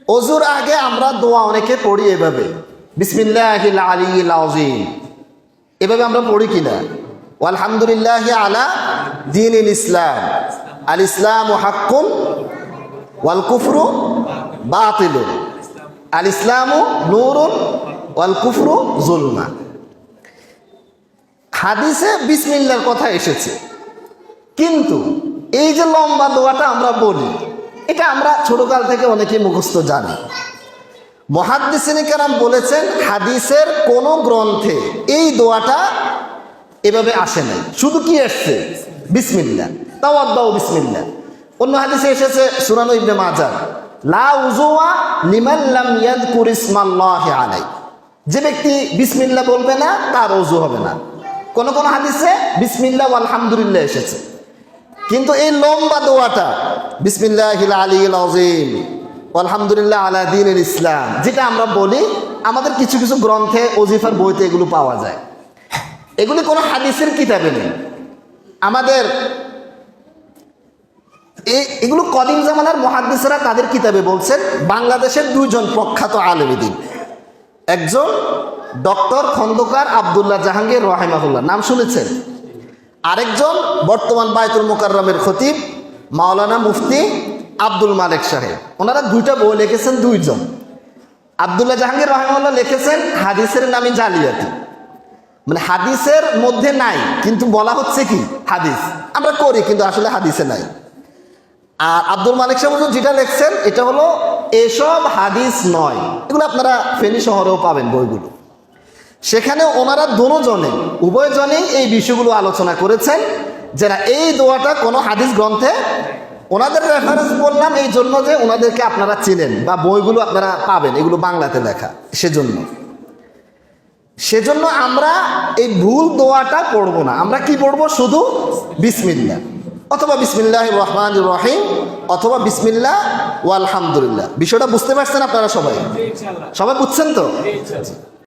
ওযুর আগে আমরা দোয়া অনেকে পড়ি এভাবে, বিসমিল্লাহিল আলিয়্যিল আযীম, এভাবে আমরা পড়ি কিনা? আলহামদুলিল্লাহি আলা দীনিল ইসলাম, আল ইসলামু হাক্কুন ওয়াল কুফরু বাতিলুন, আল ইসলামু নূরুন ওয়াল কুফরু যুলমা। হাদিসে বিসমিল্লাহর কথা এসেছে, কিন্তু এই যে লম্বা দোয়াটা আমরা বলি, এটা আমরা ছোটকাল থেকে অনেকে মুখস্থ জানি। মুহাদ্দিসিনে কেরাম বলেছেন হাদিসের কোন গ্রন্থে এই দোয়াটা এভাবে আসে নাই, শুধু কি আসছে? বিসমিল্লাহ, তাওয়াদ্দাউ বিসমিল্লাহ। অন্য হাদিসে এসেছে সুনান ইবনে মাজাহ, লা উযুয়া লিমান লাম ইয়াযকুর ইসমাল্লাহি আলাইহি, যে ব্যক্তি বিসমিল্লাহ বলবে না তার ওযু হবে না। কোন কোন হাদিসে বিসমিল্লাহ ওয়া আলহামদুলিল্লাহ এসেছে, কিন্তু এই লম্বা দোয়াটা বিসমিল্লাহিল আলিয়্যিল আযীম আলহামদুলিল্লাহ আলা দীনিল ইসলাম, যেটা আমরা বলি, আমাদের কিছু কিছু গ্রন্থে ওজিফার বইতে এগুলো পাওয়া যায়। এগুলি কোনো হাদিসের কিতাবে নেই। আমাদের এগুলো কদিম জামানার মুহাদ্দিসরা তাদের কিতাবে বলছেন। বাংলাদেশের দুইজন প্রখ্যাত আলেম দ্বীন, একজন ডক্টর খন্দকার আব্দুল্লাহ জাহাঙ্গীর রাহিমাহুল্লাহ, নাম শুনেছেন? আরেকজন বর্তমান বায়তুল মুকাররমের খতিব মাওলানা মুফতি আব্দুল মালেক সাহেব। ওনারা দুইটা বই লিখেছেন। দুইজন, আব্দুল্লাহ জাহাঙ্গীর রাহিমাহুল্লাহ লিখেছেন হাদিসের নামে জালিয়াতি, মানে হাদিসের মধ্যে নাই কিন্তু বলা হচ্ছে কি হাদিস, আমরা করি কিন্তু আসলে হাদিসে নাই। আর আব্দুল মালিক সাহেব যেটা লিখছেন এটা হলো এসব হাদিস নয়। এগুলো আপনারা ফেনী শহরেও পাবেন বইগুলো। সেখানে ওনারা দুজনে উভয়জনেই এই বিষয়গুলো আলোচনা করেছেন, যারা এই দোয়াটা কোনো হাদিস গ্রন্থে, ওনাদের রেফারেন্স বললাম এই জন্য যে ওনাদেরকে আপনারা চিনেন বা বইগুলো আপনারা পাবেন, এগুলো বাংলাতে লেখা, সেজন্য আমরা এই ভুল দোয়াটা পড়বো না। আমরা কি পড়বো? শুধু বিসমিল্লাহ অথবা বিসমিল্লাহির রহমানির রহিম অথবা বিসমিল্লাহ ওয়া আলহামদুলিল্লাহ। বিষয়টা বুঝতে পারছেন আপনারা? সবাই বুঝছেন তো?